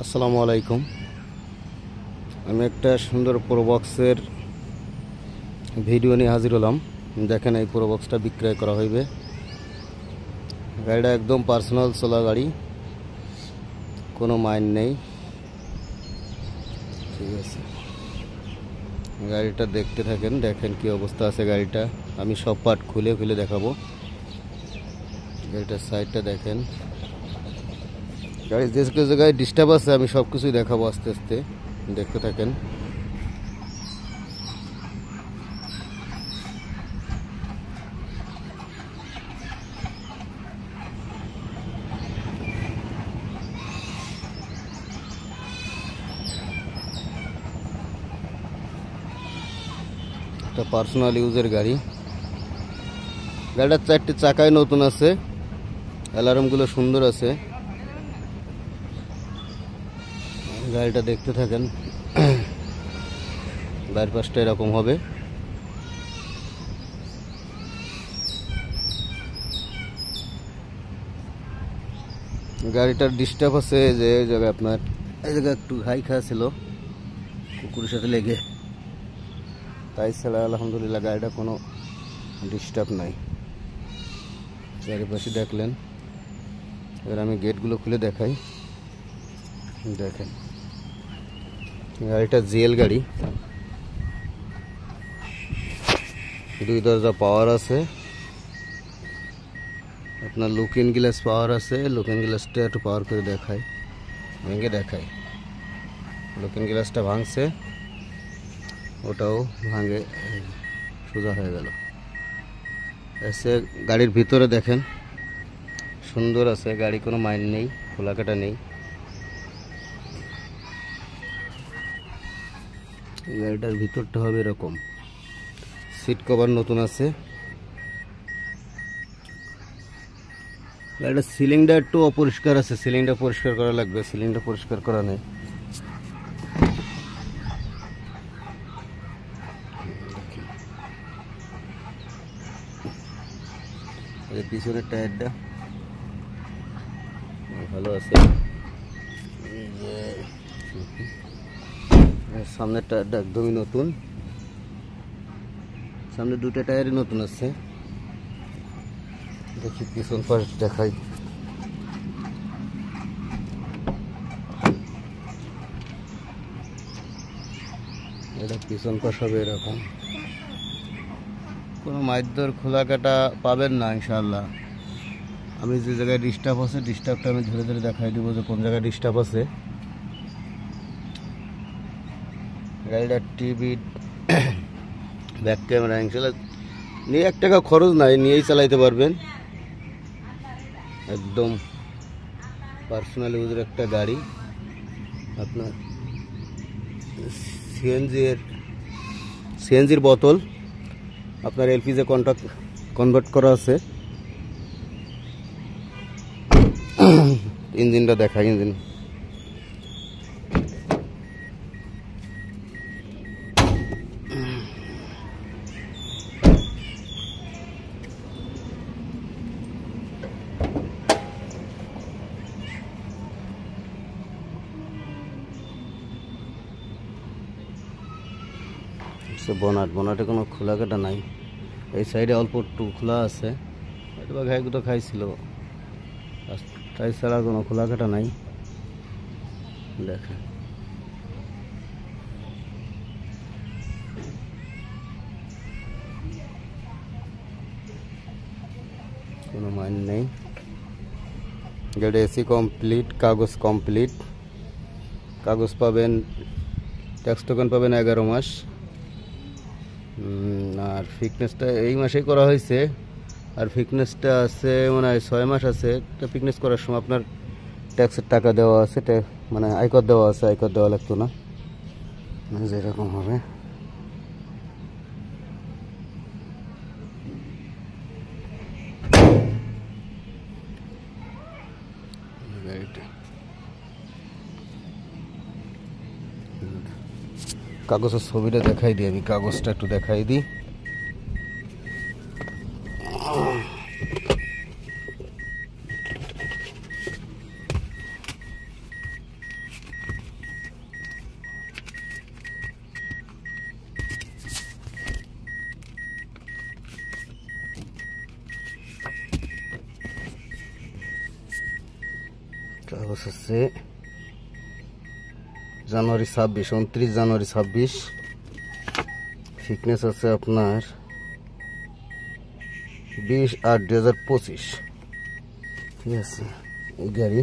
আসসালামু আলাইকুম। আমি একটা সুন্দর প্রোবক্সের ভিডিও নিয়ে হাজির হলাম। দেখেন, এই প্রোবক্সটা বিক্রয় করা হইবে। গাড়িটা একদম পার্সোনাল চলা গাড়ি, কোনো মাইন নেই। ঠিক আছে, গাড়িটা দেখতে থাকেন, দেখেন কি অবস্থা আছে গাড়িটা। আমি সব পার্ট খুলে খুলে দেখাবো। গাড়িটার সাইডটা দেখেন, গাড়ি যে জায়গায় ডিস্টার্ব আছে আমি সব কিছুই দেখাবো আস্তে আস্তে, দেখতে থাকেন। একটা পার্সোনাল ইউজের গাড়ি। গাড়িটার 4টে চাকাই নতুন আছে, অ্যালার্মগুলো সুন্দর আছে। গাড়িটা দেখতে থাকেন, বাইরের পাশটা এরকম হবে। গাড়িটার ডিস্টার্ব আছে যে এই জায়গায়, আপনার এই জায়গায় একটু ঘাই খাওয়া ছিল কুকুরের সাথে লেগে, তাই ছাড়া আলহামদুলিল্লাহ গাড়িটা কোনো ডিস্টার্ব নাই। চারিপাশে দেখলেন। এবার আমি গেটগুলো খুলে দেখাই। দেখেন, গাড়িটা জিএল গাড়ি, 2 দরজা পাওয়ার আছে, আপনার লুকিং গ্লাস পাওয়ার আছে। লুকিং গ্লাসটা একটু পাওয়ার করে দেখাই, ভেঙে দেখাই। লুকিং গ্লাসটা ভাঙছে, ওটাও ভাঙে সোজা হয়ে গেল। এসে গাড়ির ভিতরে দেখেন, সুন্দর আছে গাড়ি, কোনো মাইন নেই, খোলাকাটা নেই। গাড়িটার ভিতরটা হবে এরকম। সিট কভার নতুন আছে। গাড়িটার সিলিংটা একটু অপরিষ্কার আছে, সিলিংটা পরিষ্কার করা লাগবে, সিলিংটা পরিষ্কার করা নেই। পিছনের টায়ারটা ভালো আছে, সামনের টায়ারটা একদমই নতুন। সামনে 2টা টায়ারই নতুন আছে। দেখি পিছন পাশ দেখাই। এটা পিছন পাশ হবে এরকম, কোনো মাইদর খোলা কাটা পাবেন না ইনশাআল্লাহ। আমি যে জায়গায় ডিস্টার্ব আছে, ডিস্টার্বটা আমি ধরে ধরে দেখাই দেবো যে কোন জায়গায় ডিস্টার্ব আছে। গাড়িটার টিভি, ব্যাক ক্যামেরা ইনশাআল্লাহ নিয়ে 1 টাকা খরচ নাই, নিয়েই চালাইতে পারবেন। একদম পার্সোনাল ইউজের একটা গাড়ি। আপনার সিএনজির বোতল, আপনার এলপিজি কনভার্ট করা আছে। ইঞ্জিনটা দেখাই, ইঞ্জিন বনাটে কোনো খোলা কাটা নাই। এই সাইডে অল্প একটু খোলা আছে, এটা ঘাইগুলো খাইছিল, তাই ছাড়া কোনো খোলা কাটা নাই। দেখেন, কোনো মাইন নেই। গাড়ি এসি কমপ্লিট, কাগজ কমপ্লিট। কাগজ পাবেন, ট্যাক্স টোকেন পাবেন 11 মাস। আর ফিটনেসটা এই মাসেই করা হয়েছে, আর ফিটনেসটা আছে মানে 6 মাস আছে। তো ফিটনেস করার সময় আপনার ট্যাক্সের টাকা দেওয়া আছে, মানে আয়কর দেওয়া আছে, আয়কর দেওয়া লাগতো না, যেরকম হবে। কাগজের ছবিটা দেখাই দিই, আমি কাগজটা একটু দেখাই দিই। কাগজ আছে জানুয়ারি 26, 29 জানুয়ারি 26। ফিটনেস আছে আপনার 20/8/2025। ঠিক আছে, এই গাড়ি